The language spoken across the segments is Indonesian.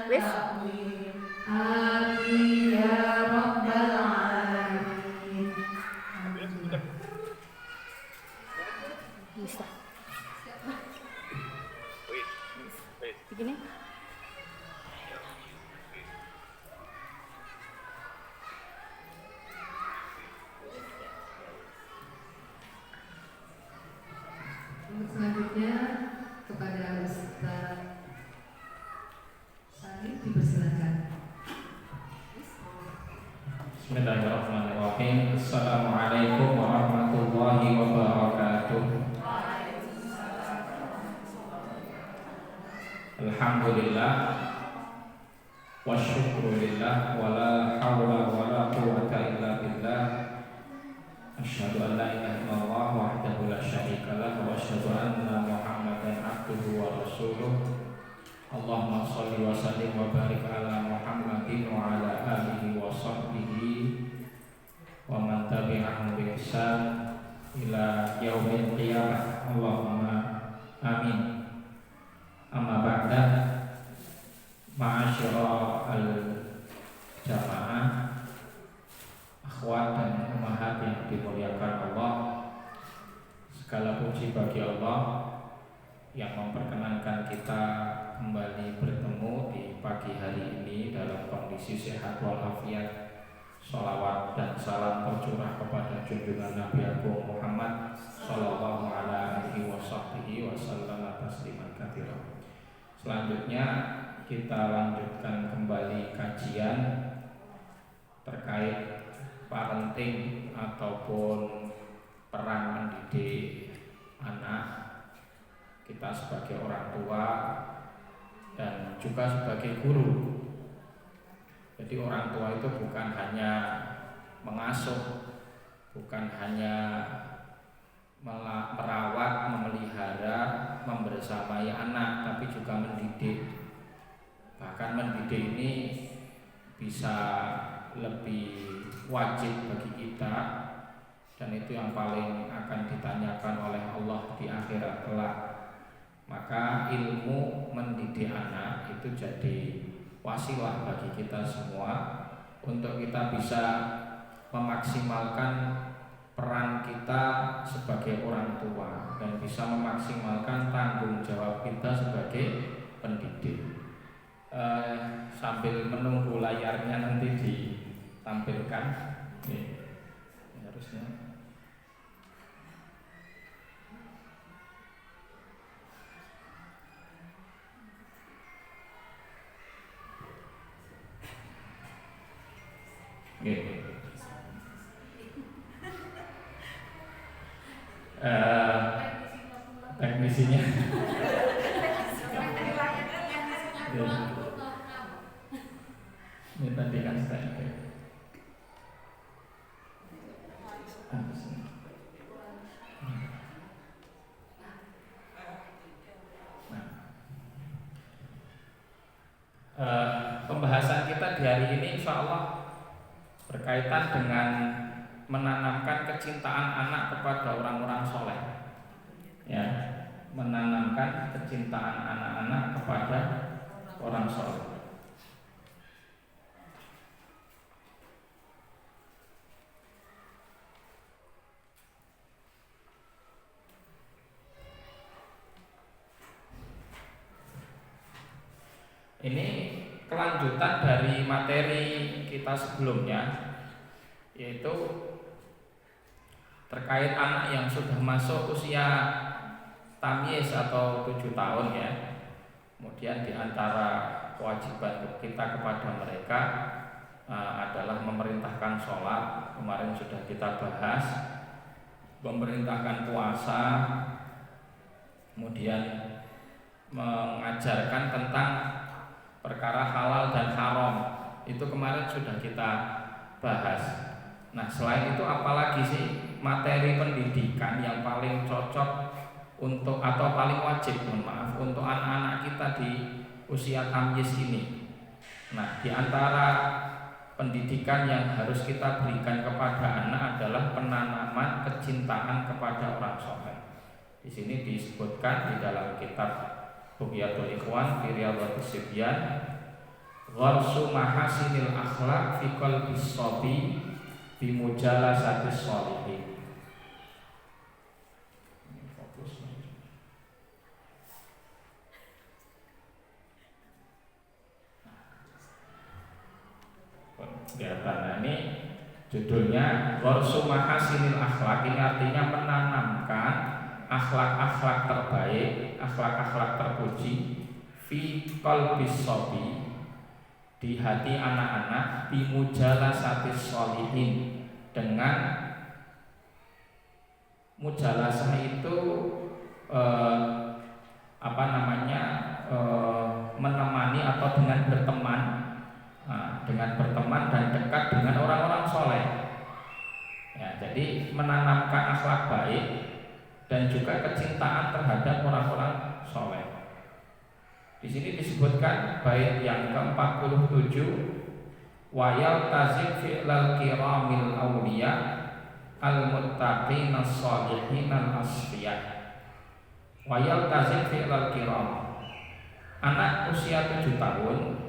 Wis? Amin ya rabbal alamin. Bisa. Begini. Untuk selanjutnya kepada Ustaz Sani dipersilakan. Bismillahirrahmanirrahim. Assalamualaikum warahmatullahi wabarakatuh. Alhamdulillah wa syukurillah wa la hawla wa la quwwata illa billah. Asyhadu an la ilaha illallah wahdahu la syarika lah wa asyhadu anna Muhammadan abduhu wa rasuluh. Allahumma shalli wa sallim wa barik ala Muhammadin wa ala alihi wa sahbihi wa man tabi'ahum bi ihsan ila yaumil qiyamah. Allahumma amin. Amma ba'da, ma'asyara al-jamaah, akhwat dan ummahat yang dimuliakan Allah, segala puji bagi Allah yang memperkenankan kita kembali bertemu di pagi hari ini dalam kondisi sehat walafiat. Sholawat dan salam tercurah kepada junjungan Nabi Agung Muhammad sallallahu alaihi wasallam tasliman katsiran. Selanjutnya kita lanjutkan kembali kajian terkait parenting ataupun peran mendidik anak kita sebagai orang tua dan juga sebagai guru. Jadi orang tua itu bukan hanya mengasuh, bukan hanya merawat, memelihara, membersamai anak, tapi juga mendidik. Bahkan mendidik ini bisa lebih wajib bagi kita, dan itu yang paling akan ditanyakan oleh Allah di akhirat kelak. Maka ilmu mendidik anak itu jadi wasilah bagi kita semua untuk kita bisa memaksimalkan peran kita sebagai orang tua dan bisa memaksimalkan tanggung jawab kita sebagai pendidik. Sambil menunggu layarnya nanti ditampilkan, harusnya. Teknisinya ini tadi kan saya pembahasan kita di hari ini insya Allah berkaitan dengan menanamkan kecintaan anak kepada orang-orang soleh, ya, menanamkan kecintaan anak-anak kepada orang soleh. Ini kelanjutan dari materi kita sebelumnya, yaitu terkait anak yang sudah masuk usia tamyiz atau 7 tahun, ya. Kemudian diantara kewajiban kita kepada mereka adalah memerintahkan sholat. Kemarin sudah kita bahas, memerintahkan puasa, kemudian mengajarkan tentang perkara halal dan haram. Itu kemarin sudah kita bahas. Nah, selain itu apalagi sih materi pendidikan yang paling cocok untuk atau paling wajib, untuk anak-anak kita di usia tamyiz ini. Nah, di antara pendidikan yang harus kita berikan kepada anak adalah penanaman kecintaan kepada orang soleh. Di sini disebutkan di dalam kitab Bughyatul Ikhwan fi Riyadhatis Sibyan gharsu mahasinil akhlaq fi qalbis sabi bi mujalasatis sholihin. Kelihatan ini judulnya gharsu mahasinil akhlaq, ini artinya menanamkan akhlak-akhlak terbaik, akhlak-akhlak terpuji fi qalbis sabi, di hati anak-anak, bi mujalasatis sholihin, dengan mujalasah itu menemani atau dengan berteman. Dengan berteman dan dekat dengan orang-orang soleh. Ya, jadi menanamkan akhlak baik dan juga kecintaan terhadap orang-orang soleh. Di sini disebutkan bait yang ke-47, wa yaltazim fi'lal kiramil awliya al-muttaqin as-salihin al-asfiyah. Wa yaltazim fi'lal kiram. Anak usia 7 tahun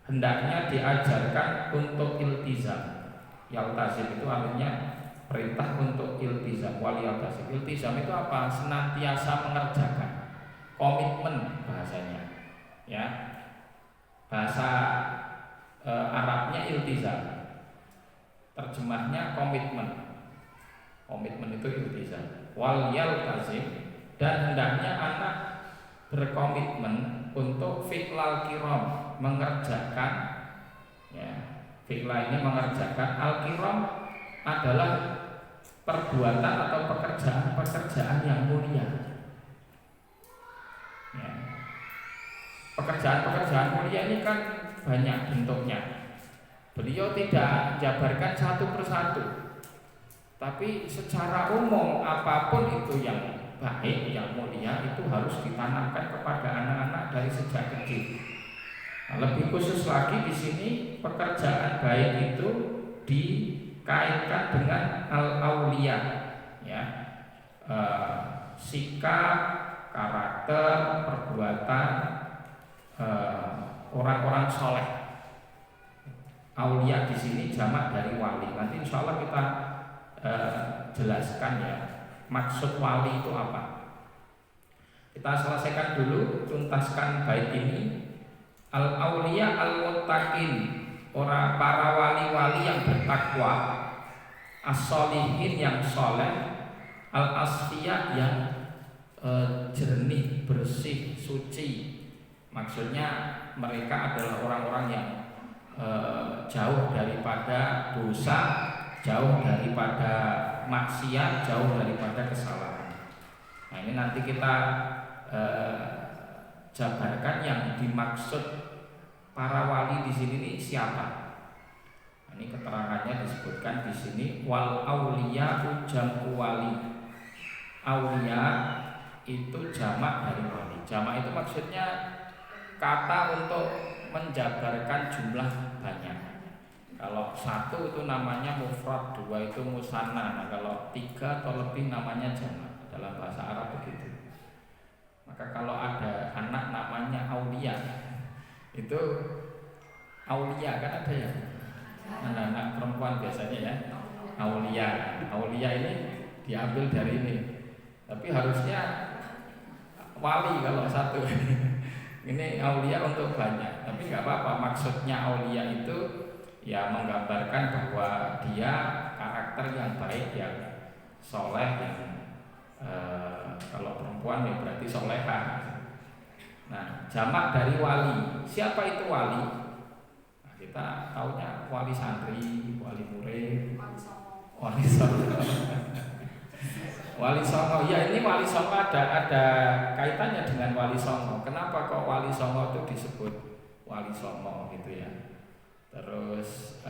hendaknya diajarkan untuk iltizam. Yaltazim itu artinya perintah untuk iltizam. Wal yaltazim. Iltizam itu apa? Senantiasa mengerjakan. Komitmen bahasanya. Ya. Bahasa Arabnya iltizam. Terjemahnya komitmen. Komitmen itu iltizam. Wal yaltazim, dan hendaknya anak berkomitmen untuk fi'lal kiram, mengerjakan, ya, fi'la ini mengerjakan. Al-kiram adalah perbuatan atau pekerjaan yang mulia, ya. Pekerjaan mulia ini kan banyak bentuknya. Beliau tidak jabarkan satu persatu, tapi secara umum apapun itu yang baik, yang mulia itu harus ditanamkan kepada anak-anak dari sejak kecil. Nah, lebih khusus lagi di sini pekerjaan baik itu dikaitkan dengan al-auliya, ya, sikap, karakter, perbuatan orang-orang soleh. Aulia di sini jamak dari wali. Nanti insya Allah kita jelaskan ya, maksud wali itu apa. Kita selesaikan dulu, tuntaskan bait ini. Al-auliya al-muttaqin, orang para wali-wali yang bertakwa, as-sholihin yang soleh, al-asfiya yang jernih, bersih, suci. Maksudnya mereka adalah orang-orang yang jauh daripada dosa, jauh daripada maksiat, jauh daripada kesalahan. Nah, ini nanti kita jabarkan yang dimaksud para wali di sini ini siapa. Nah, ini keterangannya disebutkan di sini, wal auliya jam'u wali. Auliya itu jamak dari wali. Jamak itu maksudnya kata untuk menjabarkan jumlah banyak. Kalau satu itu namanya mufrad, dua itu musanna. Nah, kalau tiga atau lebih namanya jamak. Dalam bahasa Arab begitu. Maka kalau ada anak namanya aulia, itu aulia kan ada ya, anak-anak perempuan biasanya ya, aulia. Aulia ini diambil dari ini, tapi harusnya wali kalau satu. Ini aulia untuk banyak, tapi nggak apa-apa. Maksudnya aulia itu ya menggambarkan bahwa dia karakter yang baik, yang soleh, yang kalau perempuan ya berarti soleha. Nah, jamak dari wali. Siapa itu wali? Nah, kita taunya wali santri, wali murid, wali songo. Wali songo, ya ini wali songo ada kaitannya dengan wali songo. Kenapa kok wali songo itu disebut wali songo gitu ya? Terus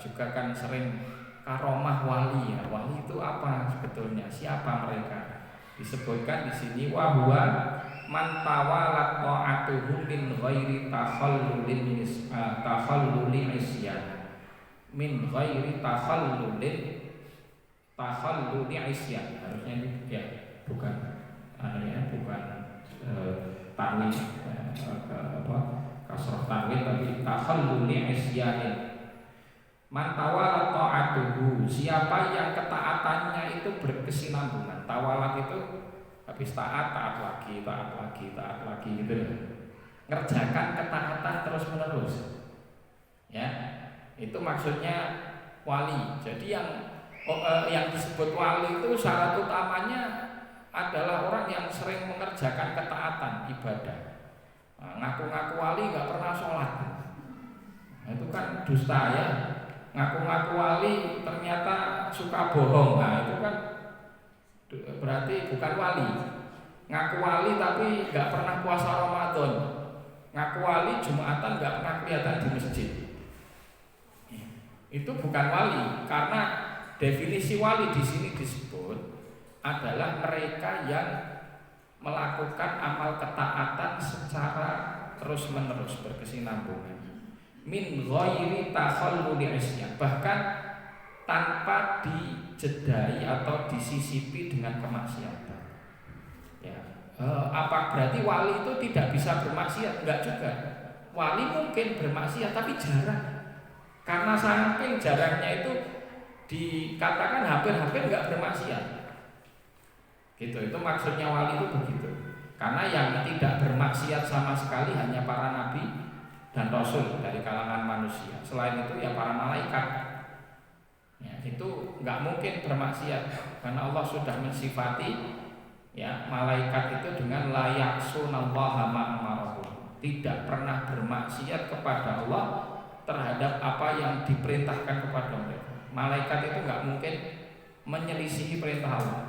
juga kan sering karomah wali ya. Wali itu apa sebetulnya? Siapa mereka? Disebutkan di sini wahwa man tawalat ta'atuhu min ghairi takhallulin isyan. Min ghairi takhalluli isyan. Harusnya ini ya bukan bukan tanwin kasrah tanwin, tapi takhallul takhalluli isyanin. Man tawala ta'atuhu, siapa yang ketaatannya itu berkesinambungan. Tawalat itu habis taat lagi gitu loh. Ngerjakan ketaatan terus menerus. Ya, itu maksudnya wali. Jadi yang disebut wali itu syarat utamanya adalah orang yang sering mengerjakan ketaatan ibadah. Nah, ngaku-ngaku wali nggak pernah sholat, nah, itu kan dusta ya. Ngaku-ngaku wali ternyata suka bohong, nah itu kan berarti bukan wali. Ngaku wali tapi nggak pernah puasa Ramadan. Ngaku wali Jumatan nggak pernah kelihatan di masjid. Itu bukan wali, karena definisi wali di sini disebut adalah mereka yang melakukan amal ketaatan secara terus-menerus berkesinambungan. Min ghairi takhalluli isyan, bahkan tanpa dijedai atau disisipi dengan kemaksiatan. Ya, apa berarti wali itu tidak bisa bermaksiat? Enggak juga. Wali mungkin bermaksiat tapi jarang. Karena saking jarangnya itu dikatakan hampir-hampir enggak bermaksiat. Gitu, itu maksudnya wali itu begitu. Karena yang tidak bermaksiat sama sekali hanya para nabi dan rasul dari kalangan manusia. Selain itu ya para malaikat. Ya, itu nggak mungkin bermaksiat karena Allah sudah mensifati ya malaikat itu dengan la ya'sunallaha ma amarahu, tidak pernah bermaksiat kepada Allah terhadap apa yang diperintahkan kepada mereka. Malaikat itu nggak mungkin menyelisihi perintah Allah.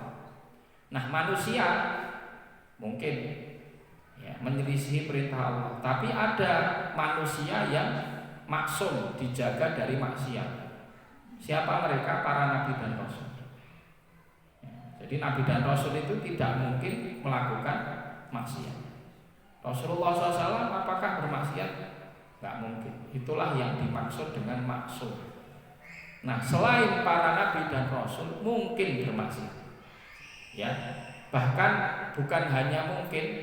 Nah, manusia mungkin ya, menyelisihi perintah Allah, tapi ada manusia yang maksum, dijaga dari maksiat. Siapa mereka? Para nabi dan rasul. Ya, jadi nabi dan rasul itu tidak mungkin melakukan maksiat. Rasulullah SAW apakah bermaksiat? Nggak mungkin. Itulah yang dimaksud dengan maksum. Nah, selain para nabi dan rasul mungkin bermaksiat. Ya, bahkan bukan hanya mungkin,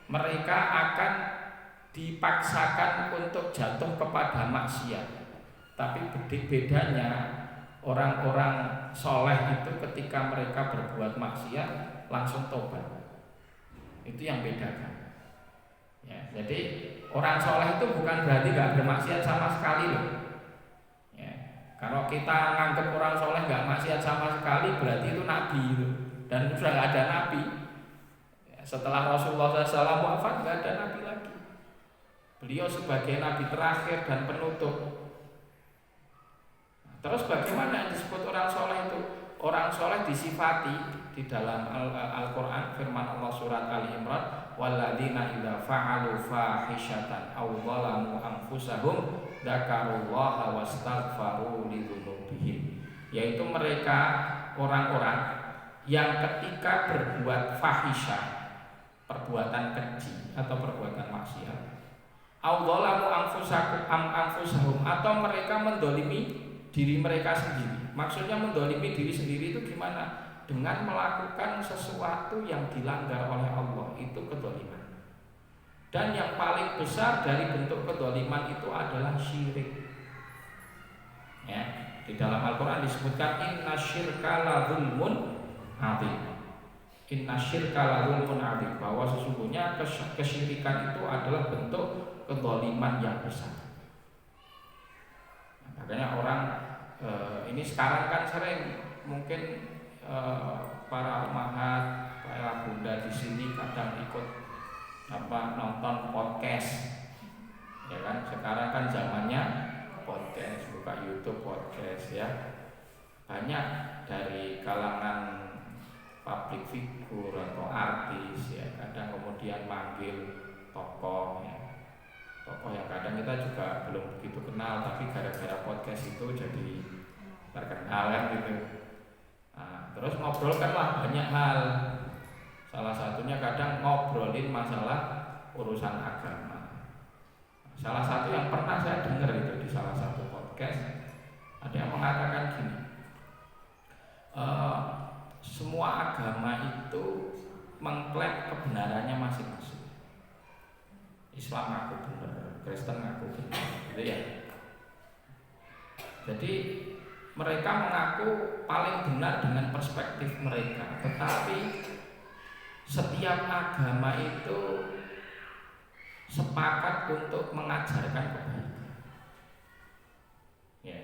mereka akan dipaksakan untuk jatuh kepada maksiat. Tapi bedanya orang-orang soleh itu ketika mereka berbuat maksiat langsung tobat. Itu yang bedakan. Ya, jadi orang soleh itu bukan berarti gak bermaksiat sama sekali loh. Ya, kalau kita nganggap orang soleh gak maksiat sama sekali berarti itu nabi itu. Dan sudah gak ada nabi. Setelah Rasulullah SAW wafat gak ada nabi lagi. Beliau sebagai nabi terakhir dan penutup. Terus bagaimana yang disebut orang soleh itu? Orang soleh disifati di dalam Al-Quran, firman Allah surat Ali Imran, walladzina idza fa'alu fahishatan aw zalamu anfusahum dzakarullaha wastaghfaru lidzunubihim. Yaitu mereka orang-orang yang ketika berbuat fahisyah, perbuatan keji atau perbuatan maksiat, awdolamu anfusahum, atau mereka mendolimi diri mereka sendiri. Maksudnya mendolimi diri sendiri itu gimana? Dengan melakukan sesuatu yang dilanggar oleh Allah, itu kedoliman. Dan yang paling besar dari bentuk kedoliman itu adalah syirik. Ya, di dalam Al-Quran disebutkan inna syirka la zulmun adzim. Inna syirka la zulmun adzim, bahwa sesungguhnya kesyirikan itu adalah bentuk kedoliman yang besar. Makanya orang ini sekarang kan sering mungkin para umahat, para bunda di sini kadang ikut nonton podcast, ya kan? Sekarang kan zamannya podcast, buka YouTube podcast ya. Banyak dari kalangan public figure atau artis ya, kadang kemudian manggil tokoh ya. Tokoh yang kadang kita juga belum begitu kenal, tapi gara-gara podcast itu jadi terkenal kan gitu. Nah, terus ngobrol kan lah banyak hal. Salah satunya kadang ngobrolin masalah urusan agama. Salah satu yang pernah saya dengar itu di salah satu podcast, ada yang mengatakan gini, semua agama itu mengklaim kebenarannya masing-masing. Islam ngaku benar, Kristen ngaku benar, gitu ya. Jadi mereka mengaku paling benar dengan perspektif mereka, tetapi setiap agama itu sepakat untuk mengajarkan kebaikan. Ya,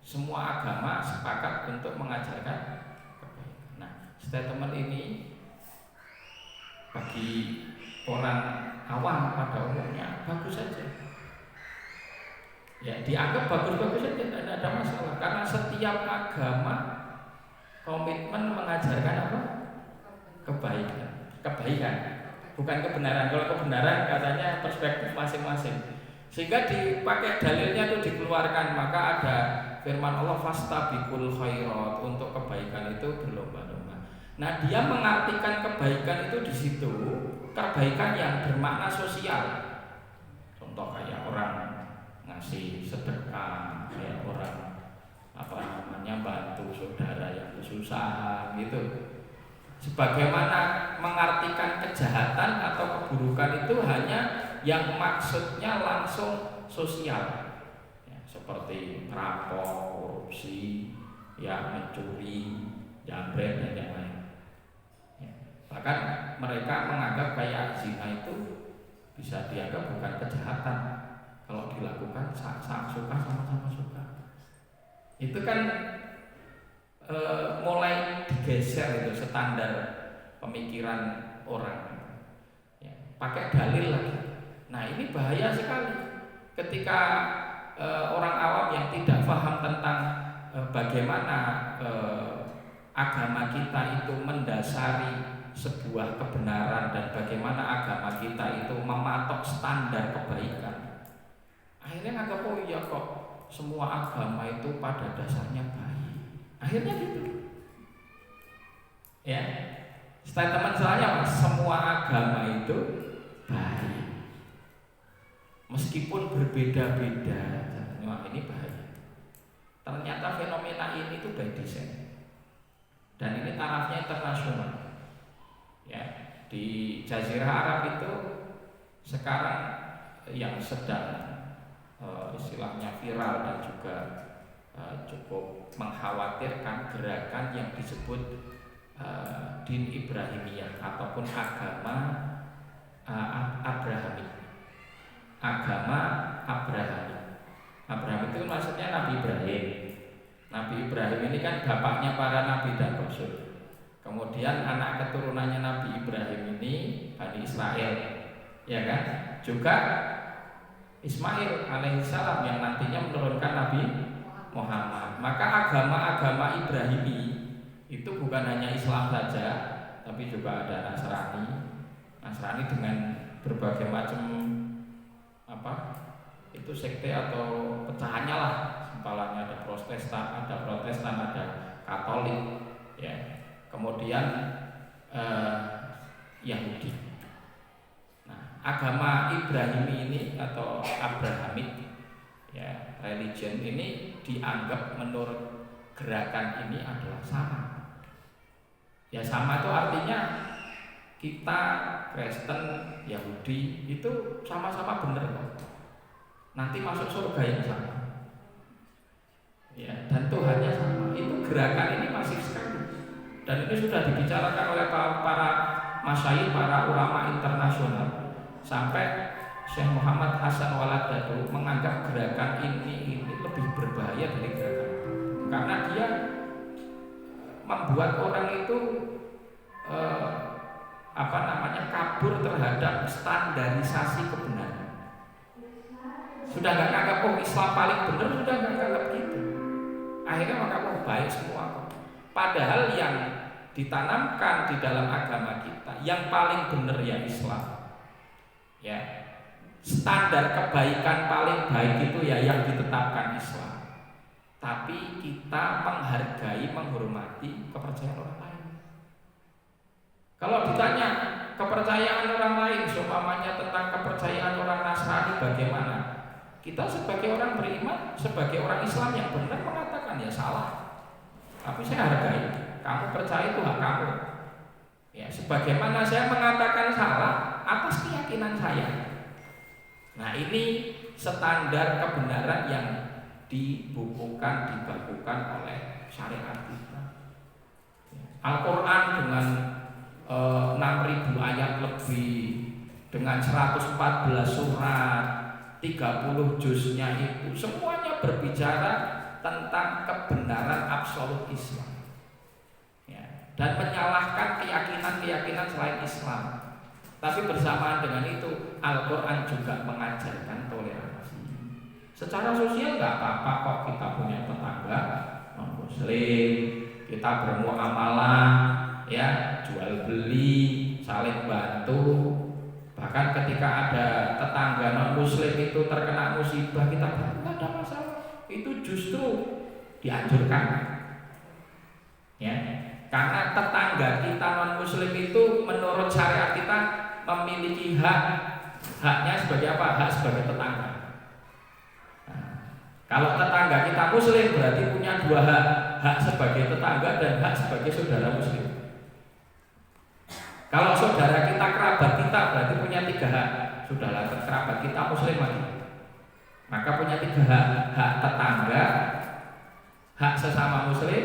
semua agama sepakat untuk mengajarkan kebaikan. Nah, statement ini bagi orang awam pada umumnya bagus saja. Ya, dianggap bagus-bagus saja, tidak ada masalah. Karena setiap agama komitmen mengajarkan apa? Kebaikan, bukan kebenaran. Kalau kebenaran katanya perspektif masing-masing. Sehingga dipakai dalilnya itu dikeluarkan, maka ada firman Allah fastabiqul khairat, untuk kebaikan itu berlomba-lomba. Nah, dia mengartikan kebaikan itu di situ, kebaikan yang bermakna sosial. Contoh kayak orang ngasih sedekah, kayak orang bantu saudara yang kesusahan gitu. Sebagaimana mengartikan kejahatan atau keburukan itu hanya yang maksudnya langsung sosial, ya, seperti perampok, korupsi, ya, mencuri, jambret dan yang lain. Ya, bahkan mereka menganggap kayak zina itu bisa dianggap bukan kejahatan kalau dilakukan saat suka sama-sama suka. Itu kan mulai digeser itu standar pemikiran orang, ya, pakai dalil lagi. Nah, ini bahaya sekali ketika orang awam yang tidak paham tentang bagaimana agama kita itu mendasari sebuah kebenaran dan bagaimana agama kita itu mematok standar kebaikan. Akhirnya nganggap, oh iya kok semua agama itu pada dasarnya baik. Akhirnya gitu. Ya, statement soalnya apa? Semua agama itu baik, meskipun berbeda-beda. Wah, ini bahaya. Ternyata fenomena ini itu by design, dan ini tarafnya internasional. Ya, di Jazirah Arab itu sekarang yang sedang istilahnya viral dan juga cukup mengkhawatirkan gerakan yang disebut din Ibrahimiyah ataupun agama Abrahamik. Agama Abraham itu maksudnya Nabi Ibrahim. Nabi Ibrahim ini kan bapaknya para nabi dan rasul. Kemudian anak keturunannya Nabi Ibrahim ini Bani Israel, ya kan? Juga Ismail alaihissalam yang nantinya menurunkan Nabi Muhammad. Maka agama-agama Ibrahimi itu bukan hanya Islam saja, tapi juga ada Nasrani dengan berbagai macam itu sekte atau pecahannya lah. Sempalannya ada Protestan, ada Katolik, ya. Kemudian Yahudi. Nah, agama Ibrahimi ini atau Abrahamik, ya, religion ini dianggap menurut gerakan ini adalah sama. Ya, sama itu artinya kita Kristen, Yahudi itu sama-sama benar kok. Nanti masuk surga yang sama. Ya, dan Tuhannya sama. Itu gerakan ini masif sekali. Dan ini sudah dibicarakan oleh para masyayikh, para ulama internasional. Sampai Syekh Muhammad Hasan Waladadu menganggap gerakan ini lebih berbahaya dari gerakan itu, karena dia membuat orang itu kabur terhadap standarisasi kebenaran. Sudah nggak nganggap Islam paling benar, sudah nggak nganggap gitu. Akhirnya menganggap baik semua. Padahal yang ditanamkan di dalam agama kita yang paling benar ya Islam. Ya, standar kebaikan paling baik itu ya yang ditetapkan Islam. Tapi kita menghargai, menghormati kepercayaan orang lain. Kalau ditanya kepercayaan orang lain, seumpamanya tentang kepercayaan orang Nasrani bagaimana? Kita sebagai orang beriman, sebagai orang Islam yang benar mengatakan ya salah. Tapi saya hargai. Kamu percaya itu hak kamu. Ya, sebagaimana saya mengatakan salah atas keyakinan saya. Nah, ini standar kebenaran yang dibakukan oleh syariat kita. Al-Quran dengan 6.000 ayat lebih, dengan 114 surat, 30 juznya itu semuanya berbicara tentang kebenaran absolut Islam, ya, dan menyalahkan keyakinan-keyakinan selain Islam. Tapi bersamaan dengan itu Al-Quran juga mengajarkan toleransi. Secara sosial nggak apa-apa kok kita punya tetangga non-muslim, kita bermuamalah, ya, jual beli, saling bantu. Bahkan ketika ada tetangga non-muslim itu terkena musibah, kita bilang nggak ada masalah. Itu justru dianjurkan, ya, karena tetangga kita non-muslim itu menurut syariat kita memiliki haknya sebagai apa? Hak sebagai tetangga. Nah, kalau tetangga kita muslim berarti punya dua hak sebagai tetangga dan hak sebagai saudara muslim. Kalau saudara kita, kerabat kita, berarti punya 3 hak. Sudahlah, kerabat kita muslim lagi, maka punya 3 hak: hak tetangga, hak sesama muslim,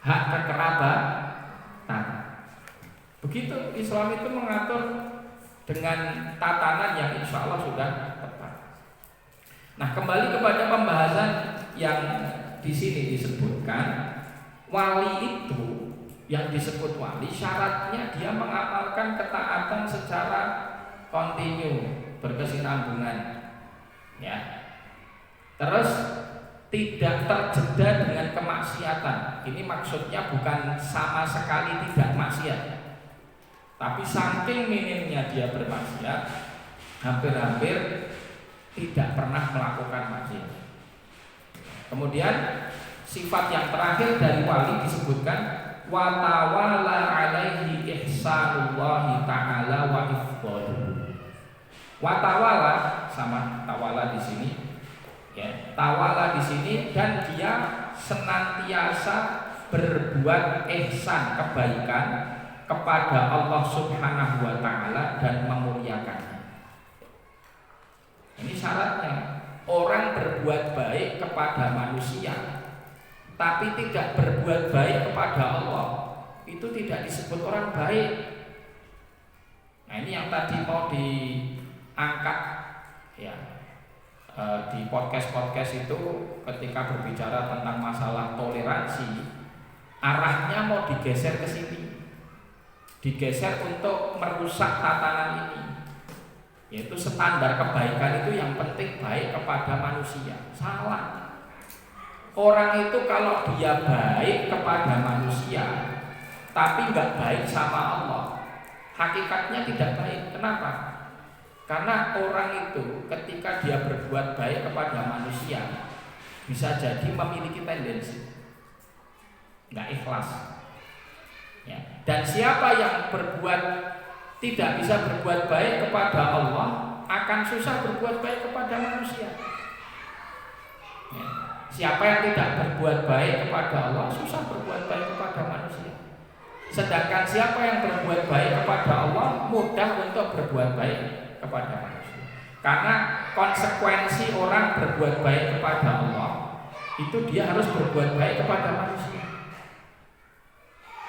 hak kekerabatan. Begitu Islam itu mengatur dengan tatanan yang insya Allah sudah tepat. Nah, kembali kepada pembahasan yang di sini disebutkan, wali itu yang disebut wali, syaratnya dia mengamalkan ketaatan secara kontinu, berkesinambungan, ya. Terus tidak terjeda dengan kemaksiatan. Ini maksudnya bukan sama sekali tidak maksiat, tapi saking minimnya dia bermaksiat, hampir-hampir tidak pernah melakukan maksiat. Kemudian sifat yang terakhir dari wali disebutkan wa tawala alaihi ihsanullahi ta'ala wa ifdaluhu. Wa tawala sama tawala di sini, ya. Tawala di sini dan dia senantiasa berbuat ihsan, kebaikan kepada Allah Subhanahu wa taala dan memuliakannya. Ini syaratnya. Orang berbuat baik kepada manusia tapi tidak berbuat baik kepada Allah, itu tidak disebut orang baik. Nah, ini yang tadi mau diangkat, ya, di podcast itu ketika berbicara tentang masalah toleransi, arahnya mau digeser ke sini, digeser untuk merusak tatanan ini, yaitu standar kebaikan itu yang penting baik kepada manusia. Salah. Orang itu kalau dia baik kepada manusia tapi nggak baik sama Allah, hakikatnya tidak baik. Kenapa? Karena orang itu ketika dia berbuat baik kepada manusia bisa jadi memiliki tendensi nggak ikhlas, ya. Dan siapa yang tidak bisa berbuat baik kepada Allah akan susah berbuat baik kepada manusia, ya. Siapa yang tidak berbuat baik kepada Allah susah berbuat baik kepada manusia. Sedangkan siapa yang berbuat baik kepada Allah mudah untuk berbuat baik kepada manusia. Karena konsekuensi orang berbuat baik kepada Allah itu dia harus berbuat baik kepada manusia.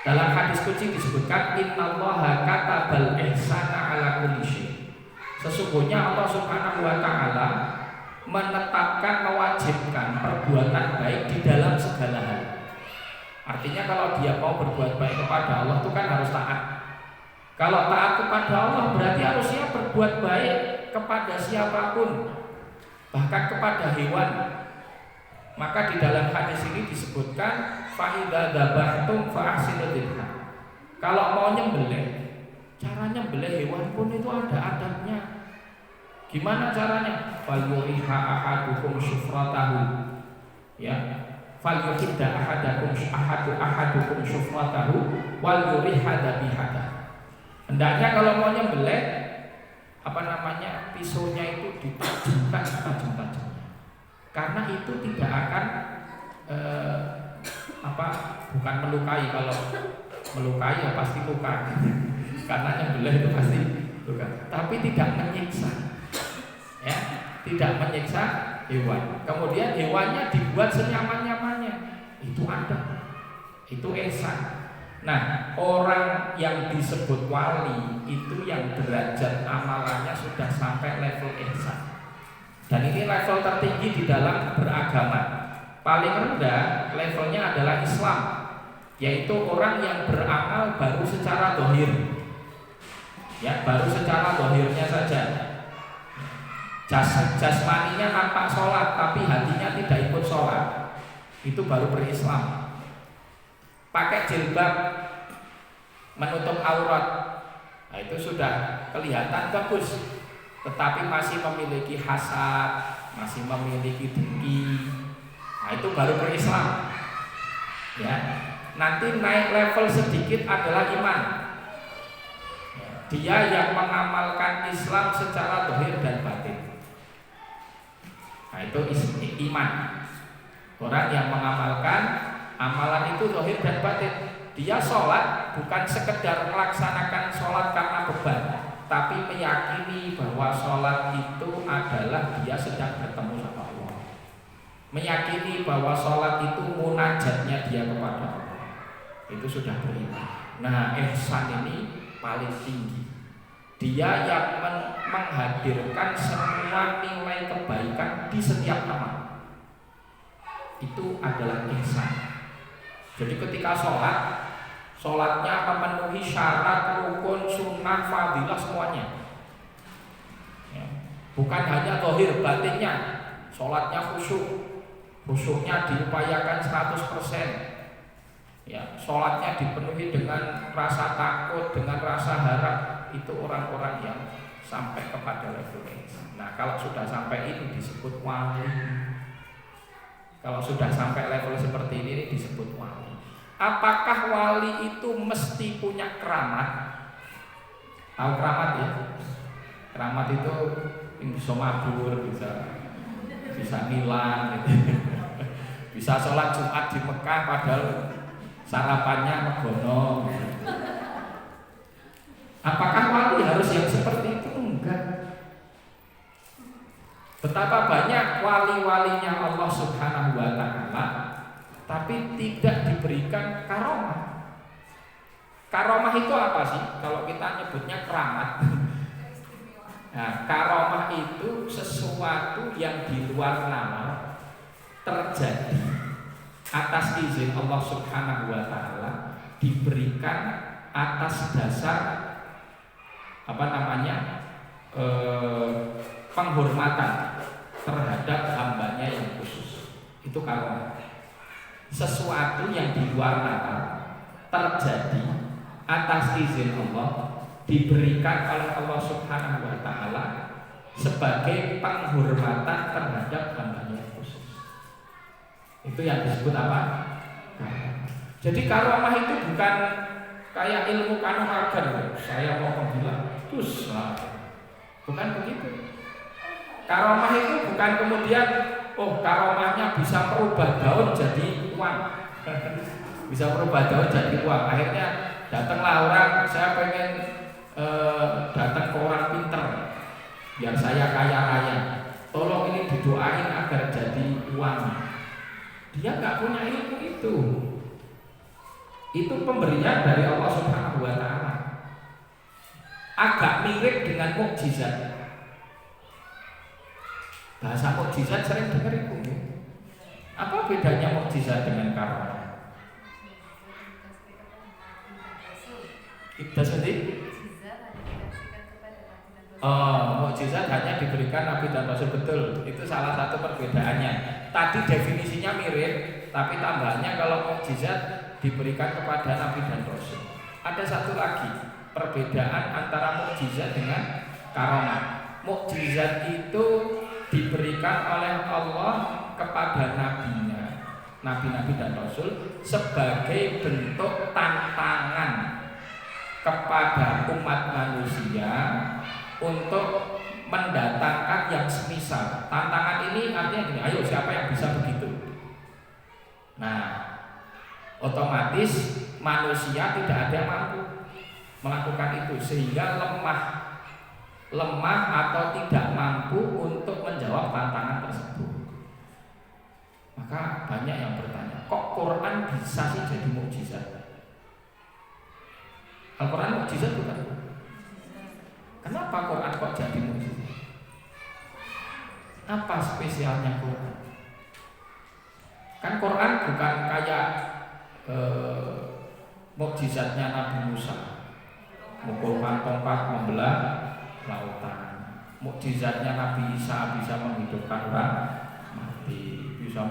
Dalam hadis qudsi disebutkan innallaha katabal ihsana ala kulli syai'. Sesungguhnya Allah Subhanahu wa taala menetapkan, mewajibkan perbuatan baik di dalam segala hal. Artinya kalau dia mau berbuat baik kepada Allah itu kan harus taat. Kalau taat kepada Allah berarti harusnya berbuat baik kepada siapapun, bahkan kepada hewan. Maka di dalam hadis ini disebutkan fa idza dzabahtum fa ahsinu dzibha. Kalau mau nyembelih, cara nyembelih hewan pun itu ada adabnya. Gimana caranya? Falyuriha ahadukum syufratahu, ya. Falyuhidda ahadukum syufratahu wal yuriha dzabihata. Hendaknya kalau mau nyembelih, pisaunya itu ditajamkan tajam-tajamnya. Karena itu tidak akan bukan melukai. Kalau melukai ya pasti luka. Karena nyembelih itu pasti luka. Tapi tidak menyiksa. Ya, tidak menyiksa hewan. Kemudian hewannya dibuat senyaman-nyamannya. Itu ada. Itu ihsan. Nah, orang yang disebut wali itu yang derajat amalannya sudah sampai level ihsan. Dan ini level tertinggi di dalam beragama. Paling rendah levelnya adalah Islam, yaitu orang yang beramal baru secara zahir. Ya, baru secara zahirnya saja. Jasmaninya nampak sholat, tapi hatinya tidak ikut sholat. Itu baru berislam. Pakai jilbab, menutup aurat, nah itu sudah kelihatan bagus. Tetapi masih memiliki hasad, masih memiliki dengki. Nah itu baru berislam. Ya, nanti naik level sedikit adalah iman. Dia yang mengamalkan Islam secara zahir dan batin. Nah itu iman. Orang yang mengamalkan amalan itu zahir dan batin. Dia sholat bukan sekedar melaksanakan sholat karena beban, tapi meyakini bahwa sholat itu adalah dia sedang bertemu sama Allah. Meyakini bahwa sholat itu munajatnya dia kepada Allah. Itu sudah beriman. Nah, ihsan ini paling tinggi. Dia yang menghadirkan semua nilai kebaikan di setiap amal. Itu adalah ihsan. Jadi ketika sholatnya memenuhi syarat, rukun, sunnah, fadilah semuanya. Ya. Bukan hanya zahir, batinnya. Sholatnya khusyuknya diupayakan 100%. Ya, sholatnya dipenuhi dengan rasa takut, dengan rasa harap. Itu orang-orang yang sampai kepada level ihsan. Nah, kalau sudah sampai ini disebut wali. Kalau sudah sampai level seperti ini disebut wali. Apakah wali itu mesti punya keramat? Tahu keramat ya? Keramat itu bisa mabur, bisa ngilang, gitu. Bisa sholat Jumat di Mekah padahal sarapannya megono. Apakah wali harus yang seperti itu? Enggak. Betapa banyak wali-walinya Allah Subhanahu wa Ta'ala, tapi tidak diberikan karomah. Karomah itu apa sih? Kalau kita nyebutnya keramat. Nah, karomah itu sesuatu yang di luar nalar terjadi atas izin Allah Subhanahu wa Ta'ala, diberikan atas dasar penghormatan terhadap hambanya yang khusus. Itu karomah. Sesuatu yang di luar nalar terjadi atas izin Allah, diberikan oleh Allah Subhanahu wa Ta'ala sebagai penghormatan terhadap hambanya yang khusus. Itu yang disebut apa? Karomah. Jadi karomah itu bukan kayak ilmu kanuragan, saya mau menghilang, terus bukan begitu. Karomah itu bukan kemudian karomahnya bisa merubah daun jadi uang. Bisa merubah daun jadi uang. Akhirnya datanglah orang, saya pengen datang ke orang pinter biar saya kaya raya. Tolong ini didoain agar jadi uang. Dia nggak punya ilmu itu. Itu pemberian dari Allah Subhanahu wa Ta'ala. Agak mirip dengan mukjizat. Bahasa mukjizat sering dengar itu. Apa bedanya mukjizat dengan karomah? Kita sendiri. Mukjizat hanya diberikan Nabi dan Rasul, betul. Itu salah satu perbedaannya. Tadi definisinya mirip, tapi tambahannya kalau mukjizat diberikan kepada Nabi dan Rasul. Ada satu lagi perbedaan antara mukjizat dengan karomah. Mukjizat itu diberikan oleh Allah kepada nabinya, nabi-nabi dan rasul, sebagai bentuk tantangan kepada umat manusia untuk mendatangkan yang semisal. Tantangan ini artinya gini, ayo siapa yang bisa begitu? Nah, otomatis manusia tidak ada yang mampu melakukan itu, sehingga lemah atau tidak mampu untuk menjawab tantangan tersebut. Maka banyak yang bertanya, kok Quran bisa sih jadi mukjizat? Al-Quran mukjizat bukan? Kenapa Quran kok jadi mukjizat? Apa spesialnya Quran? Kan Quran bukan kayak mukjizatnya Nabi Musa, mukulkan tongkat membelah lautan. Mukjizatnya Nabi Isa bisa menghidupkan orang mati, bisa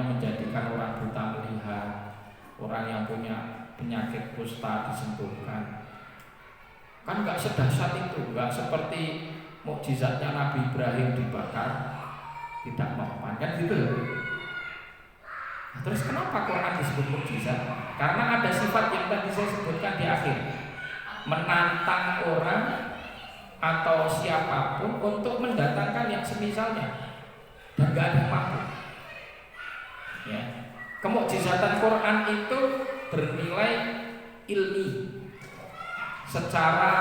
menjadikan orang buta melihat, orang yang punya penyakit kusta disembuhkan. Kan nggak sedahsyat itu, nggak seperti mukjizatnya Nabi Ibrahim dibakar tidak mempan, kan gitu loh. Nah, terus kenapa Quran disebut mukjizat? Karena ada sifat yang tadi saya sebutkan di akhir, menantang orang atau siapapun untuk mendatangkan yang semisalnya, dan nggak ada yang mampu. Ya. Kemukjizatan Quran itu bernilai ilmi secara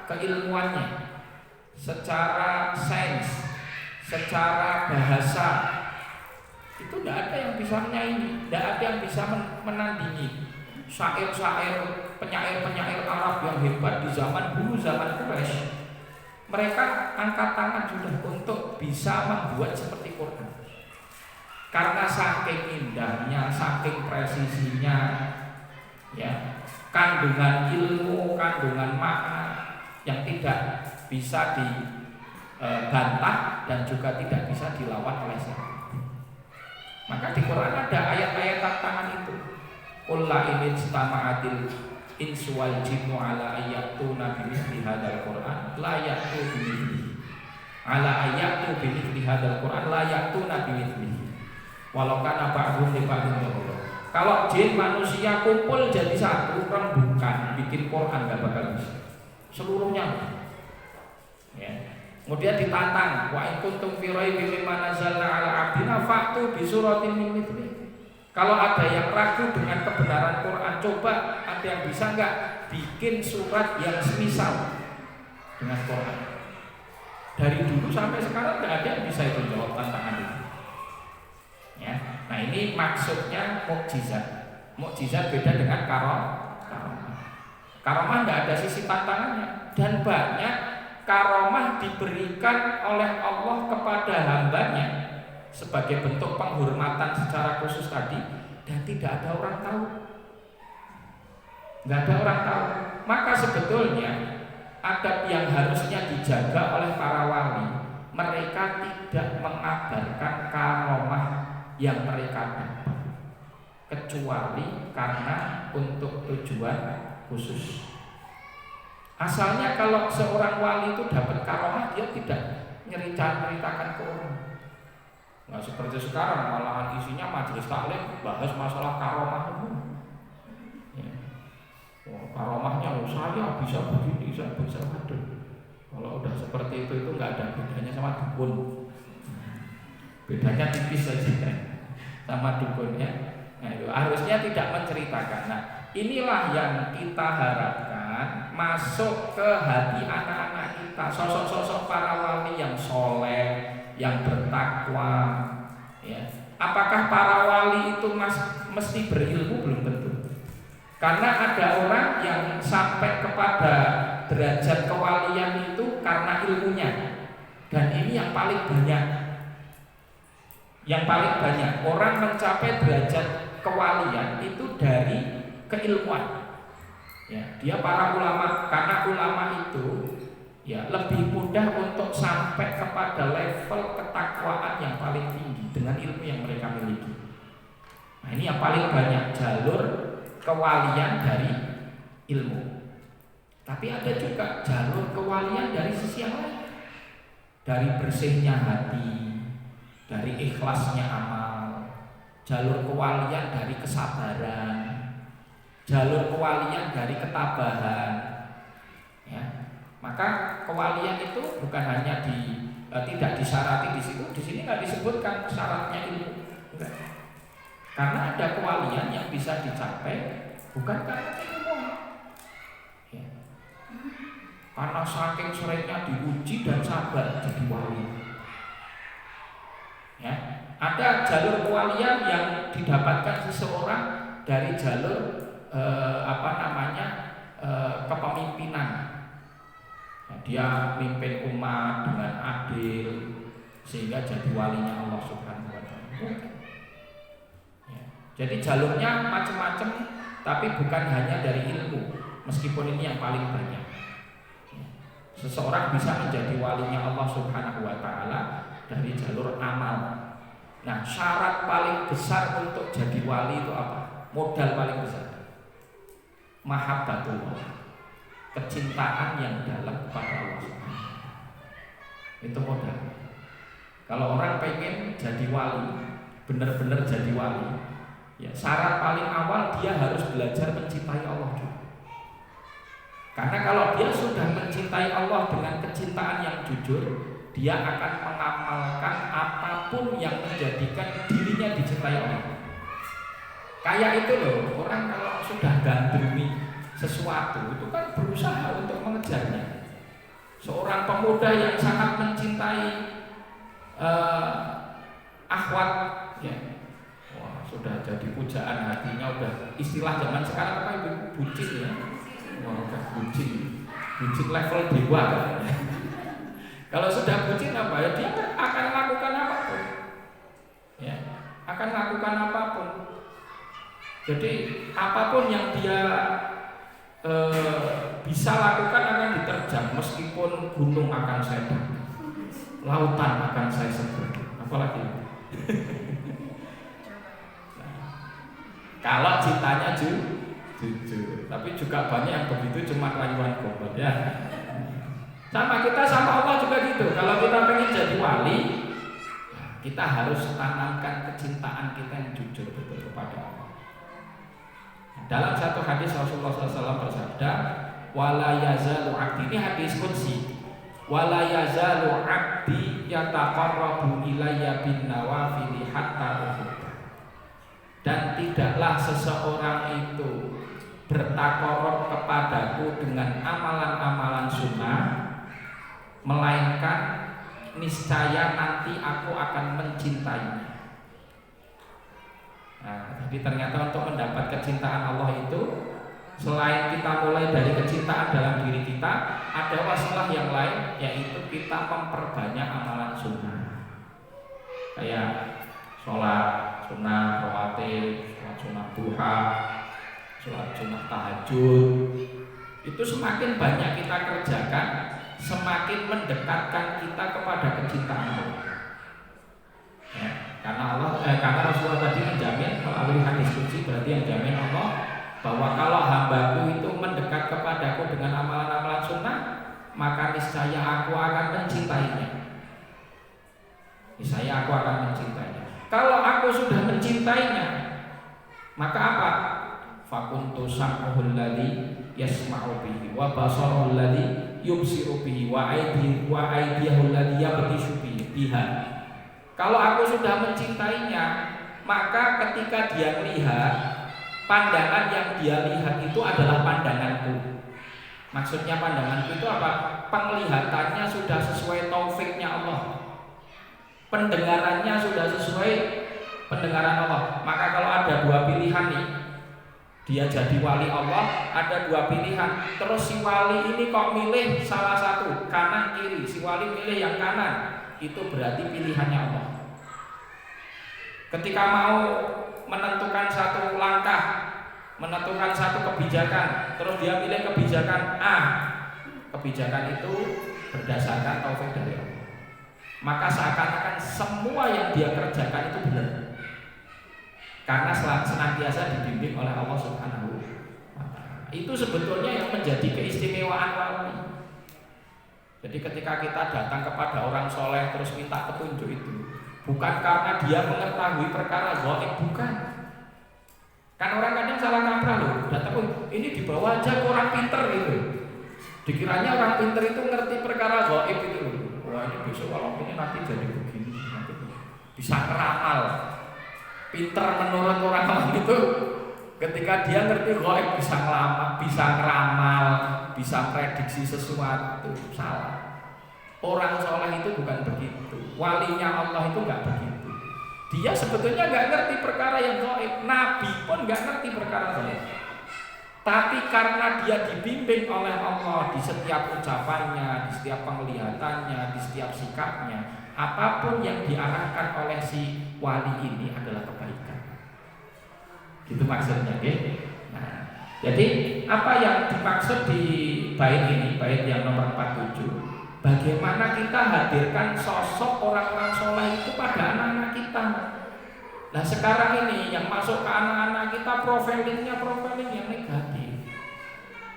keilmuannya, secara sains, secara bahasa. Itu tidak ada yang bisa menyaingi, tidak ada yang bisa menandingi syair-syair, penyair-penyair Arab yang hebat di zaman dulu, zaman Quraisy. Mereka angkat tangan sudah untuk bisa membuat seperti Quran. Karena saking indahnya, saking presisinya, ya, kandungan ilmu, kandungan makna yang tidak bisa dibantah dan juga tidak bisa dilawan oleh siapa. Maka di Quran ada ayat-ayat tantangan itu. Qul la in istama'atil insu wal jinnu ala ayyatuna bimithli hadzal Qur'an la ya'tu bimithlihi. Ala ayyatu bimithli hadzal Qur'an la ya'tuna bimithlihi. Walau kana ba'dhum li ba'dhin dhahira. Kalau jin manusia kumpul jadi satu, rembukan bikin Quran enggak bakal bisa. Seluruhnya. Ya. Kemudian ditantang, wa in kuntum fi raibin mimma nazzalna 'ala 'abdina fa'tu bi suratin min mithlihi. Kalau ada yang ragu dengan kebenaran Quran, coba ada yang bisa enggak bikin surat yang semisal dengan Quran. Dari dulu sampai sekarang enggak ada yang bisa itu jawab tantangan itu. Ya. Nah, ini maksudnya mukjizat. Mukjizat beda dengan karomah. Karomah enggak ada sisi tantangannya, dan banyak karomah diberikan oleh Allah kepada hambanya sebagai bentuk penghormatan secara khusus tadi, dan tidak ada orang tahu. Nggak ada orang tahu. Maka sebetulnya adab yang harusnya dijaga oleh para wali, mereka tidak mengabarkan karomah yang mereka dapat, kecuali karena untuk tujuan khusus. Asalnya kalau seorang wali itu dapat karomah, dia tidak ceritakan ke orang. Nggak seperti sekarang, malahan isinya majelis taklim bahas masalah karomah. Ya. Oh, karomahnya saya bisa begini, saya bisa begitu. Kalau udah seperti itu nggak ada bedanya sama dukun. Bedanya tipis saja sama dukun, ya. Nah, itu harusnya tidak menceritakan. Nah, inilah yang kita harapkan masuk ke hati anak-anak kita, sosok-sosok para wali yang soleh, yang bertakwa, ya. Apakah para wali itu mesti berilmu? Belum tentu. Karena ada orang yang sampai kepada derajat kewalian itu karena ilmunya, dan ini yang paling banyak. Yang paling banyak orang mencapai derajat kewalian itu dari keilmuan. Ya, dia para ulama, karena ulama itu ya lebih mudah untuk sampai kepada level ketakwaan yang paling tinggi dengan ilmu yang mereka miliki. Nah, ini yang paling banyak jalur kewalian dari ilmu. Tapi ada juga jalur kewalian dari sisi yang lain, dari bersihnya hati, dari ikhlasnya amal, jalur kewalian dari kesabaran, jalur kewalian dari ketabahan. Ya. Maka kewalian itu bukan hanya tidak disyarati di situ. Di sini nggak disebutkan syaratnya ilmu. Enggak. Karena ada kewalian yang bisa dicapai bukan karena ilmu. Ya. karena saking seringnya diuji dan sabar jadi wali. Ya, ada jalur kewalian yang didapatkan seseorang dari jalur kepemimpinan. Nah, dia mimpin umat dengan adil sehingga jadi walinya Allah Subhanahu wa taala. Ya, jadi jalurnya macam-macam, tapi bukan hanya dari ilmu, meskipun ini yang paling banyak. Ya, seseorang bisa menjadi walinya Allah Subhanahu wa taala dari jalur amal. Nah, syarat paling besar untuk jadi wali itu apa? Modal paling besar, mahabbatullah, kecintaan yang dalam kepada Allah Subhanahu. Itu modal. Kalau orang pengen jadi wali, benar-benar jadi wali, ya syarat paling awal dia harus belajar mencintai Allah dulu. Karena kalau dia sudah mencintai Allah dengan kecintaan yang jujur, dia akan mengamalkan apapun yang menjadikan dirinya dicintai Allah. Kayak itu loh, orang kalau sudah gandrungi sesuatu itu kan berusaha untuk mengejarnya. Seorang pemuda yang sangat mencintai akhwat, ya, wah sudah jadi pujaan hatinya, udah istilah zaman sekarang apa itu bucin ya, wah udah bucin level dewa kan. Kalau sudah bucin apa ya, dia akan lakukan apapun, ya akan lakukan apapun. Jadi apapun yang dia bisa lakukan akan diterjang, meskipun gunung akan saya daki, lautan akan saya seberangi, apalagi nah, kalau cintanya jujur. Tapi juga banyak yang begitu cuma rayuan gombal ya. Sama kita sama Allah juga gitu. Kalau kita pengen jadi wali, kita harus tanamkan kecintaan kita yang jujur betul kepada Allah. Dalam satu hadis Rasulullah SAW bersabda, wala yazalu abdi, ini hadis qudsi, wala yazalu abdi yataqarrabu ilayya bin nawafili hatta uhibba. Dan tidaklah seseorang itu bertakarrub kepadaku dengan amalan-amalan sunnah, melainkan niscaya nanti aku akan mencintainya. Nah, jadi ternyata untuk mendapat kecintaan Allah itu, selain kita mulai dari kecintaan dalam diri kita, ada wasilah yang lain, yaitu kita memperbanyak amalan sunnah. Kayak sholat sunnah rawatib, sholat sunnah duha, sholat sunnah tahajud. Itu semakin banyak kita kerjakan, semakin mendekatkan kita kepada kecintaan Allah. Ya, karena Rasulullah tadi menjamin melalui hadis qudsi, berarti yang jamin Allah bahwa kalau hambaku itu mendekat kepadaku dengan amalan-amalan sunnah, maka niscaya aku akan mencintainya. Niscaya aku akan mencintainya. Kalau aku sudah mencintainya, maka apa? Fakuntu sam'uhul ladzi yasma'u bihi wa basaruhul ladzi yubsiru bihi wa aydiyahul ladzi yabtishu biha. Kalau aku sudah mencintainya, maka ketika dia melihat, pandangan yang dia lihat itu adalah pandanganku. Maksudnya pandanganku itu apa? Penglihatannya sudah sesuai taufiknya Allah, pendengarannya sudah sesuai pendengaran Allah. Maka kalau ada dua pilihan nih, dia jadi wali Allah, ada dua pilihan. Terus si wali ini kok milih salah satu, kanan kiri, si wali milih yang kanan, itu berarti pilihannya Allah. Ketika mau menentukan satu langkah, menentukan satu kebijakan, terus dia pilih kebijakan A, kebijakan itu berdasarkan taufik dari Allah. Maka seakan-akan semua yang dia kerjakan itu benar, karena senantiasa dibimbing oleh Allah Subhanahu wa ta'ala. Itu sebetulnya yang menjadi keistimewaan wali. Jadi ketika kita datang kepada orang soleh terus minta petunjuk itu, bukan karena dia mengetahui perkara gaib, bukan. Kan orang kadang salah kaprah loh, datang, ini dibawa aja ke orang pinter gitu. Dikiranya orang pinter itu ngerti perkara gaib itu. Wah, ini besok kalau ini nanti jadi begini, nanti bisa ngeramal. Pinter menurut orang itu Ketika dia ngerti gaib bisa ngeramal, bisa prediksi sesuatu, salah. Orang soleh itu bukan begitu. Walinya Allah itu nggak begitu. Dia sebetulnya nggak ngerti perkara yang gaib. Nabi pun nggak ngerti perkara gaib. Tapi karena dia dibimbing oleh Allah di setiap ucapannya, di setiap penglihatannya, di setiap sikapnya, apapun yang diarahkan oleh si wali ini adalah kebaikan. Gitu maksudnya, okay? Nah, jadi apa yang dimaksud di bait ini, bait yang nomor 47, bagaimana kita hadirkan sosok orang-orang soleh itu pada anak-anak kita. Nah sekarang ini yang masuk ke anak-anak kita profiling yang negatif,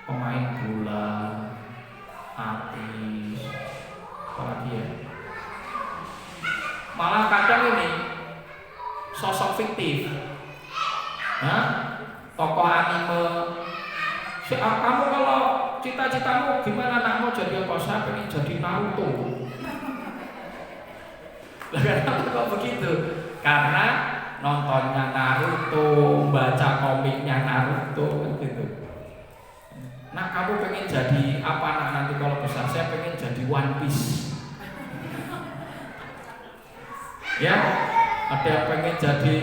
pemain bola, artis, apalagi ya. Malah kadang ini sosok fiktif, tokoh anime. Kamu kalau cita-citamu gimana, nak mau jadi apa? Saya pengen jadi Naruto. Lah kenapa kok begitu? Karena nontonnya Naruto, baca komiknya Naruto gitu. Nah, kamu pengen jadi apa nak nanti kalau besar? Saya pengen jadi One Piece. Ya, ada yang pengen jadi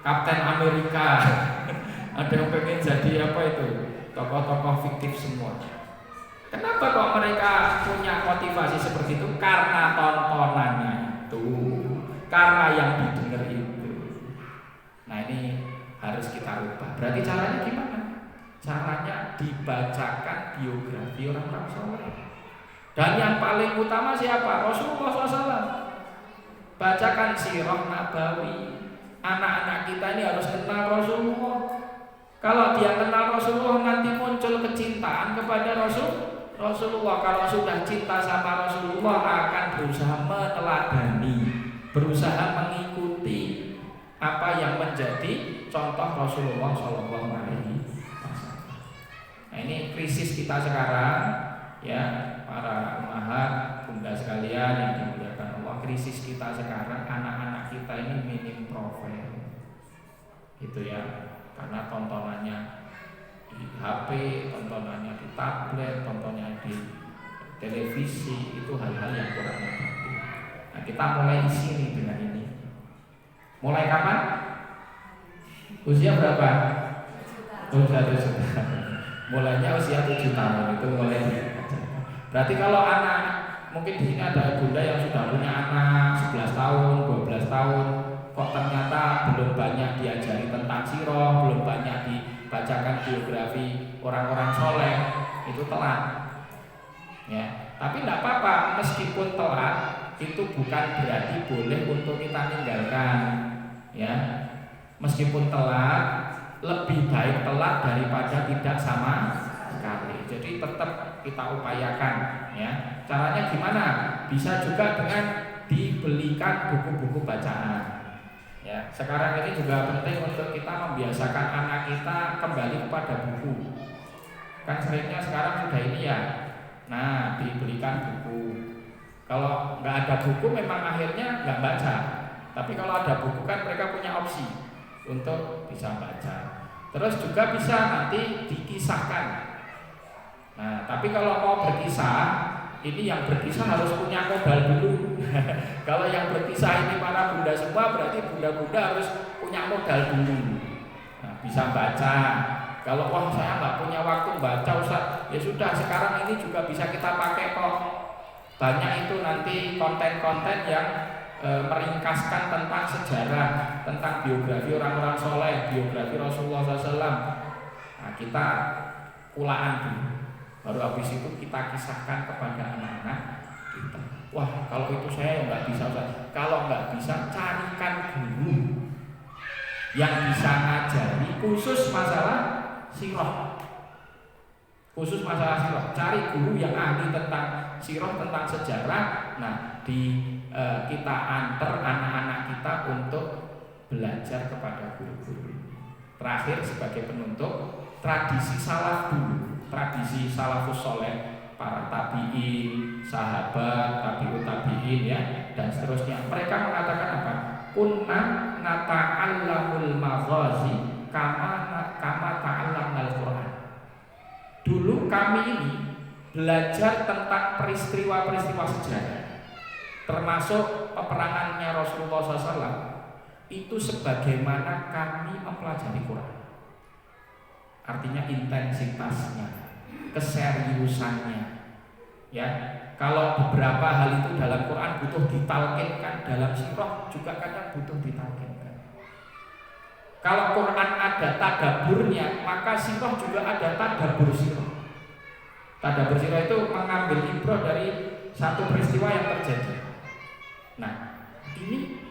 Kapten Amerika. Ada yang pengen jadi apa itu? Tokoh-tokoh fiktif semua. Kenapa kok mereka punya motivasi seperti itu? Karena tontonannya itu, karena yang didengar itu. Nah ini harus kita rubah. Berarti caranya gimana? Caranya dibacakan biografi orang-orang soleh. Dan yang paling utama siapa? Rasulullah SAW. Bacakan sirah nabawi. Anak-anak kita ini harus kenal Rasulullah. Kalau dia kenal Rasulullah, nanti muncul kecintaan kepada Rasulullah. Kalau sudah cinta sama Rasulullah, akan berusaha meneladani, berusaha mengikuti apa yang menjadi contoh Rasulullah SAW. Nah ini krisis kita sekarang, ya para ummahat, bunda sekalian yang dimuliakan Allah. Krisis kita sekarang, anak-anak kita ini minim profil, gitu ya. Karena tontonannya di HP, tontonannya di tablet, tontonannya di televisi, itu hal-hal yang kurang negatif. Nah kita mulai isi nih dengan ini. Mulai kapan? Usia berapa? Usia 7 tahun. Mulainya usia 7 tahun itu mulai. Berarti kalau anak, mungkin di sini ada bunda yang sudah punya anak 11 tahun, 12 tahun, kok ternyata belum banyak diajari tentang sirah, belum banyak dibacakan biografi orang-orang soleh, itu telat. Ya, tapi tidak apa-apa, meskipun telat, itu bukan berarti boleh untuk kita tinggalkan. Ya, meskipun telat, lebih baik telat daripada tidak sama sekali. Jadi tetap kita upayakan. Ya, caranya gimana? Bisa juga dengan dibelikan buku-buku bacaan. Ya, sekarang ini juga penting untuk kita membiasakan anak kita kembali kepada buku. Kan seringnya sekarang sudah ini ya. Nah, dibelikan buku. Kalau nggak ada buku memang akhirnya nggak baca. Tapi kalau ada buku kan mereka punya opsi untuk bisa baca. Terus juga bisa nanti dikisahkan. Nah, tapi kalau mau berkisah, ini yang berkisah harus punya modal dulu. Kalau yang berkisah ini para bunda semua, berarti bunda-bunda harus punya modal dulu. Nah, bisa baca. Kalau wah saya nggak punya waktu baca Ustaz, ya sudah sekarang ini juga bisa kita pakai kok. Banyak itu nanti konten-konten yang meringkaskan tentang sejarah, tentang biografi orang-orang soleh, biografi Rasulullah SAW. Nah, kita kulaan dulu. Baru habis itu kita kisahkan kepada anak-anak kita. Wah, kalau itu saya nggak bisa. Kalau nggak bisa, carikan guru yang bisa ngajari khusus masalah sirah. Khusus masalah sirah. Cari guru yang ahli tentang sirah, tentang sejarah. Nah, kita antar anak-anak kita untuk belajar kepada guru-guru. Terakhir sebagai penutup, tradisi salaf dulu. Tradisi salafus soleh, para tabi'in, sahabat, tabi'ut tabi'in ya, dan seterusnya. Mereka mengatakan apa? Kunna nata'allamul maghazi kama ta'allamnal Qur'an. Dulu kami ini belajar tentang peristiwa-peristiwa sejarah, termasuk peperangannya Rasulullah SAW, itu sebagaimana kami mempelajari Quran. Artinya intensitasnya, keseriusannya. Ya, kalau beberapa hal itu dalam Quran butuh ditalkinkan, dalam sirah juga kadang butuh ditalkinkan. Kalau Quran ada tadaburnya, maka sirah juga ada tadabur sirah. Tadabur sirah itu mengambil ibrah dari satu peristiwa yang terjadi. Nah, ini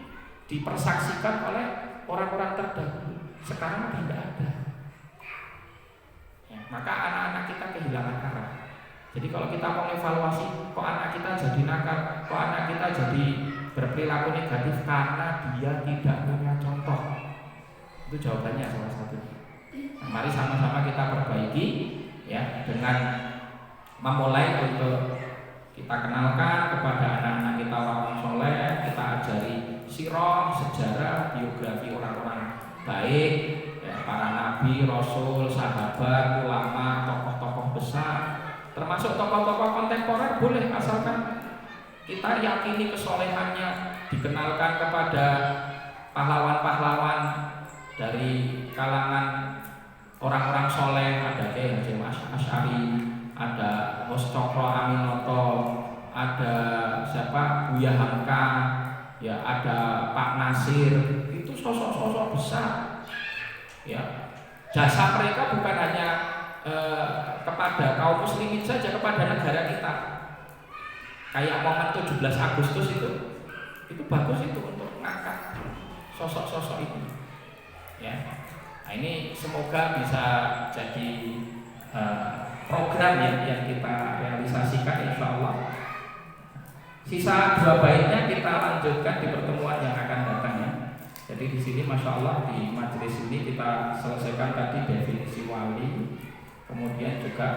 dipersaksikan oleh orang-orang terdahulu. Sekarang tidak ada. Ya, maka anak-anak kita kehilangan arah. Jadi kalau kita mau evaluasi, kok anak kita jadi nakal, kok anak kita jadi berperilaku negatif, karena dia tidak punya contoh. Itu jawabannya salah satunya. Nah, mari sama-sama kita perbaiki ya, dengan memulai untuk kita kenalkan kepada anak-anak kita orang soleh, kita ajari sirah, sejarah, biografi orang-orang baik, ya, para nabi, rasul, sahabat, ulama, tokoh-tokoh besar, termasuk tokoh-tokoh kontemporer boleh, asalkan kita yakini kesolehannya, dikenalkan kepada pahlawan-pahlawan dari kalangan orang-orang soleh. Ada Kiai Hasyim Asy'ari, ada Mustaqro Aminoto, ada siapa, Buya Hamka, ya ada Pak Nasir. Itu sosok-sosok besar. Ya, jasa mereka bukan hanya kepada kaum muslimin saja, kepada negara kita. Kayak momen 17 Agustus itu bagus itu untuk mengangkat sosok-sosok itu. Ya, nah ini semoga bisa jadi program yang kita realisasikan, insya Allah. Sisa 2 baitnya kita lanjutkan di pertemuan yang akan datang ya. Jadi di sini masya Allah di majelis ini kita selesaikan tadi definisi wali, kemudian juga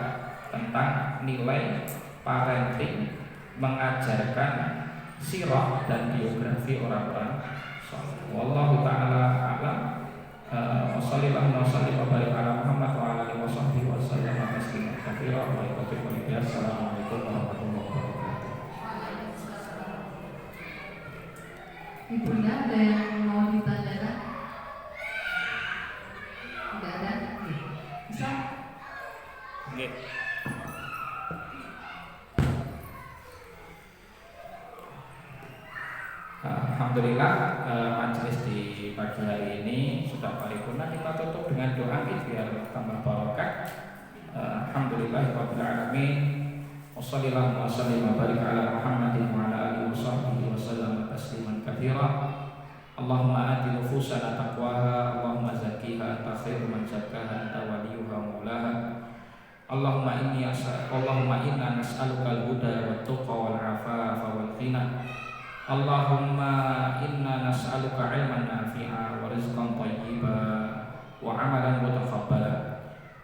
tentang nilai parenting, mengajarkan sirah dan biografi orang-orang saleh. Wallahu taala a'lam. Wassallallahu wa barik ala Muhammad wa ala alihi washabbihi wasallam tasliman katsiran. Assalamualaikum warahmatullahi wabarakatuh. Ibunda ada yang mau ditanyakan? Tidak ada? Bisa? Oke. Alhamdulillah, majelis di pagi hari ini sudah paripurna. Kita tutup dengan doa biar tambah barokah. Alhamdulillahirabbil alamin. Wassallallahu wasallim wa barik ala Muhammadin wa ala alihi washabbihi wasallam tasliman katsira. Allahumma ati nufusana taqwaha, Allahumma zakkiha anta khairu man zakkaha, anta waliyuha maulaha. Allahumma inna nas'aluka al-huda wat tuqa wal afafa wal ghina. Allahumma inna nas'aluka ilman nafi'a wa rizqan thayyiban wa amalan mutaqabbala.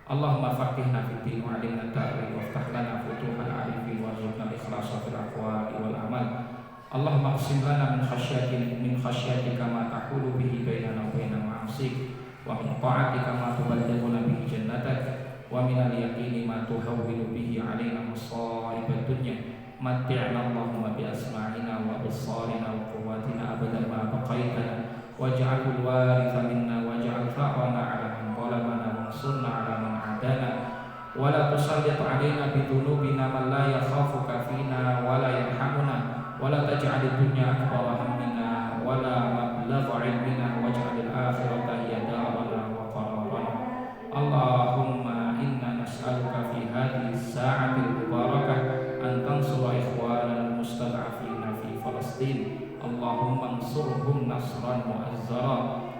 Allahumma faqihna fid din wa 'allimna ta'wil wa iftah lana futuhal 'arifin warzuqna al-ikhlasa fil aqwali wal amal. Allahumma qsim lana min khasyatika ma tahulu bihi bainana wa baina ma'asik, wa min ta'atika ma tuballighuna bihi jannatak, wa min al-yaqini ma tuhawwilu bihi 'alaina masa'ibad dunya. Matti'na Allahumma bi asma'ina wa absarina wa quwwatina abadan ma baqaitana, waj'alhu al-waritha minna waj'al tha'rana 'ala man zalamana wansurna 'ala man 'adana, wa la tusallit 'alaina bi dhunubina man la yakhafuka fina wa la yarhamuna, wa la taj'alid dunya akbara hammina wa la mablagha 'ilmina waj'al al-akhirata hiya darana wa qararana. Allahumma inna nas'aluka fi hadhihi as-sa'ati al-mubarakah an tansura ikhwanana al-mustad'afina fi Falastin. Allahumma ansurhum nasran mu'azzara.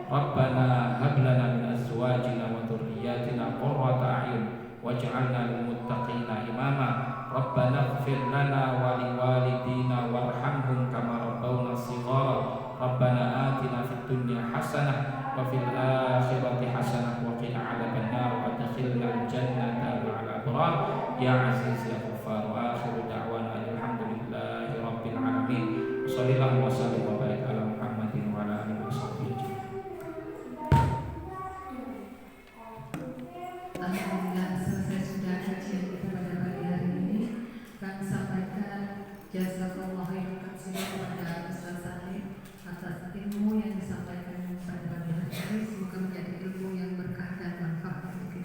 Rabbana hab lana min azwajina wa dhurriyyatina qurrata a'yun waj'alna lil muttaqina imama. Rabbana ighfir lana wa liwalidina warhamhum kama rabbawna shighara. Rabbana atina fid dunya hasanah wa fil akhirati hasanah wa qina 'adzaban nar wa adkhilna al-jannata ma'al abrar ya aziz ya ghaffar. Wa akhiru da'wana alhamdulillahi rabbil alamin. Shallallahu wa sallim wa barik ala Muhammadin wa ala alihi washabbihi ajma'in. Dari